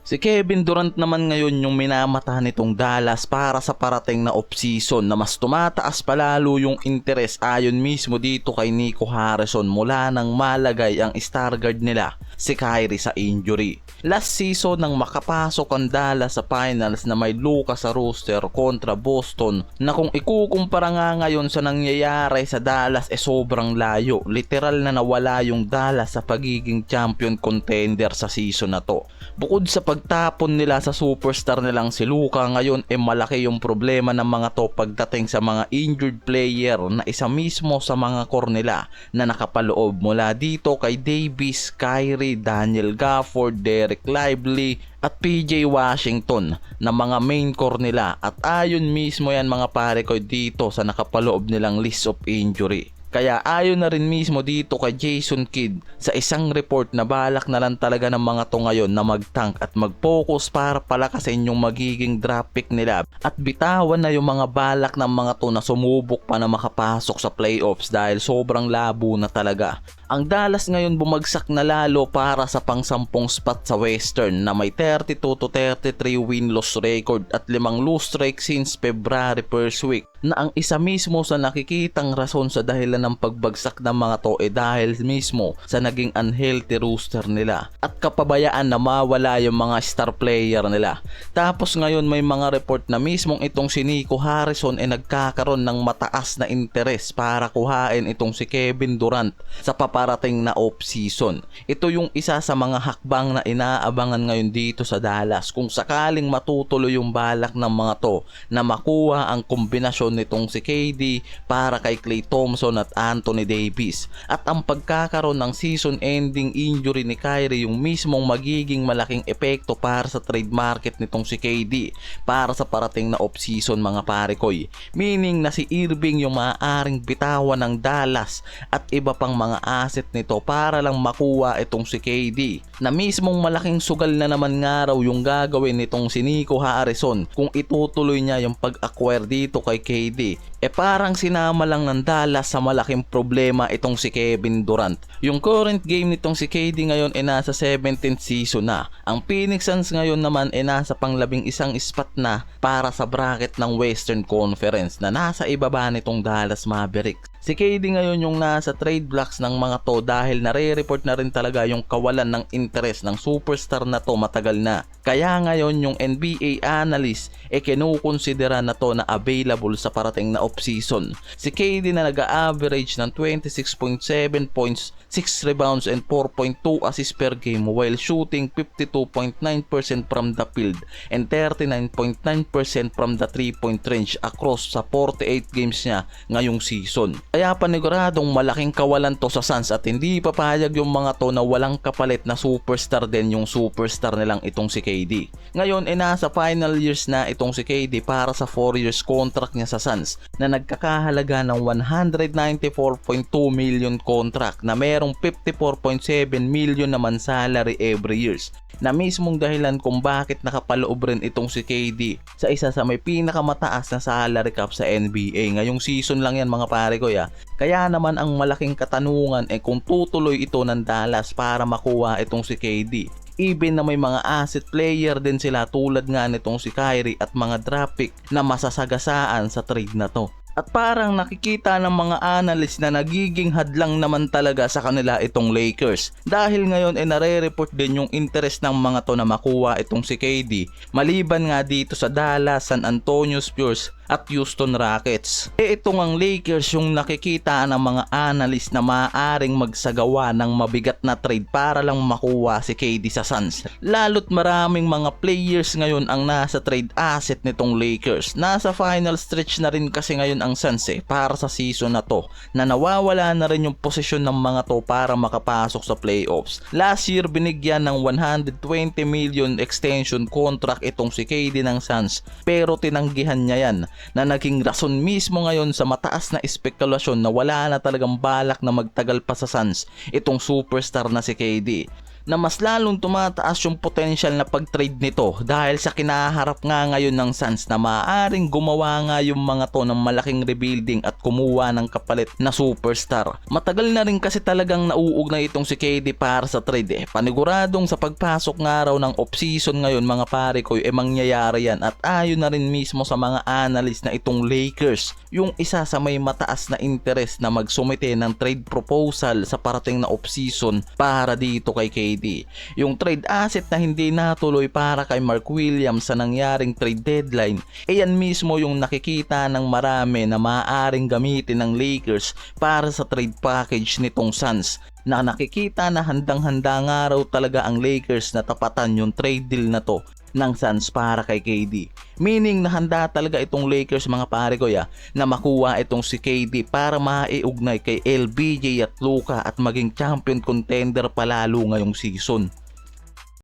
Si Kevin Durant naman ngayon yung minamata nitong Dallas para sa parating na off-season na mas tumataas palalo yung interes ayon mismo dito kay Nico Harrison mula nang malagay ang star guard nila si Kyrie sa injury. Last season nang makapasok ang Dallas sa finals na may Luka sa roster kontra Boston na kung ikukumpara nga ngayon sa nangyayari sa Dallas sobrang layo. Literal na nawala yung Dallas sa pagiging champion contender sa season na to. Bukod sa pagtapon nila sa superstar nilang si Luka, ngayon malaki yung problema ng mga to pagdating sa mga injured player na isa mismo sa mga core nila na nakapaloob mula dito kay Davis, Kyrie, Daniel Gafford, Derek Lively at PJ Washington na mga main core nila, at ayon mismo yan mga pare ko dito sa nakapaloob nilang list of injury. Kaya ayon na rin mismo dito kay Jason Kidd sa isang report na balak na lang talaga ng mga to ngayon na mag-tank at mag-focus para palakasin yung magiging draft pick nila at bitawan na yung mga balak ng mga to na sumubok pa na makapasok sa playoffs dahil sobrang labo na talaga. Ang Dallas ngayon bumagsak na lalo para sa pang-10 spot sa Western na may 32 to 33 win-loss record at 5 lose streak since February 1st week, na ang isa mismo sa nakikitang rason sa dahilan ng pagbagsak ng mga to dahil mismo sa naging unhealthy roster nila at kapabayaan na mawala yung mga star player nila. Tapos ngayon may mga report na mismong itong si Nico Harrison nagkakaroon ng mataas na interes para kuhain itong si Kevin Durant sa paparating na off-season. Ito yung isa sa mga hakbang na inaabangan ngayon dito sa Dallas kung sakaling matutuloy yung balak ng mga to na makuha ang kombinasyon nitong si KD para kay Klay Thompson at Anthony Davis, at ang pagkakaroon ng season ending injury ni Kyrie yung mismong magiging malaking epekto para sa trade market nitong si KD para sa parating na off-season mga pare koy. Meaning na si Irving yung maaaring bitawan ng Dallas at iba pang mga asset nito para lang makuha itong si KD, na mismong malaking sugal na naman nga raw yung gagawin nitong si Nico Harrison kung itutuloy niya yung pag-acquire dito kay KD. Parang sinama lang ng Dallas sa malaking problema itong si Kevin Durant. Yung current game nitong si KD ngayon nasa 17th season na. Ang Phoenix Suns ngayon naman nasa pang-11 spot na para sa bracket ng Western Conference na nasa ibaba nitong Dallas Mavericks. Si KD ngayon yung nasa trade blocks ng mga to dahil nare-report na rin talaga yung kawalan ng interest ng superstar na to matagal na. Kaya ngayon yung NBA analyst kinukonsidera na to na available sa parating na off-season. Si KD na nag-average ng 26.7 points, 6 rebounds and 4.2 assists per game while shooting 52.9% from the field and 39.9% from the 3-point range across sa 48 games niya ngayong season. Kaya paniguradong malaking kawalan to sa Suns at hindi papayag yung mga to na walang kapalit na superstar din yung superstar nilang itong si KD. Ngayon nasa final years na itong si KD para sa 4 years contract niya sa Suns na nagkakahalaga ng 194.2 million contract na merong 54.7 million naman salary every years, na mismong dahilan kung bakit nakapaloob rin itong si KD sa isa sa may pinakamataas na salary cap sa NBA. Ngayong season lang yan mga pare ko ya. Kaya naman ang malaking katanungan kung tutuloy ito ng Dallas para makuha itong si KD. Even na may mga asset player din sila tulad nga nitong si Kyrie at mga draft pick na masasagasaan sa trade na to. At parang nakikita ng mga analyst na nagiging hadlang naman talaga sa kanila itong Lakers. Dahil ngayon nare-report din yung interest ng mga to na makuha itong si KD. Maliban nga dito sa Dallas, San Antonio Spurs at Houston Rockets. Itong ang Lakers yung nakikita ng mga analyst na maaaring magsagawa ng mabigat na trade para lang makuha si KD sa Suns. Lalo't maraming mga players ngayon ang nasa trade asset nitong Lakers. Nasa final stretch na rin kasi ngayon ang Suns para sa season na to, na nawawala na rin yung posisyon ng mga to para makapasok sa playoffs. Last year binigyan ng 120 million extension contract itong si KD ng Suns, pero tinanggihan niya yan, na naging rason mismo ngayon sa mataas na espekulasyon na wala na talagang balak na magtagal pa sa Suns itong superstar na si KD. na mas lalong tumataas yung potential na pag-trade nito dahil sa kinaharap nga ngayon ng Suns na maaaring gumawa nga yung mga to ng malaking rebuilding at kumuha ng kapalit na superstar. Matagal na rin kasi talagang nauugnay itong si KD para sa trade Paniguradong sa pagpasok nga raw ng off-season ngayon mga pare ko mangyayari yan at ayon na rin mismo sa mga analyst na itong Lakers yung isa sa may mataas na interest na magsumite ng trade proposal sa parating na off-season para dito kay KD. Yung trade asset na hindi natuloy para kay Mark Williams sa nangyaring trade deadline, yan mismo yung nakikita ng marami na maaaring gamitin ng Lakers para sa trade package nitong Suns, na nakikita na handang-handa nga raw talaga ang Lakers na tapatan yung trade deal na to ng Suns para kay KD. Meaning na handa talaga itong Lakers mga pare ko na makuha itong si KD para maiugnay kay LBJ at Luka at maging champion contender palalo ngayong season.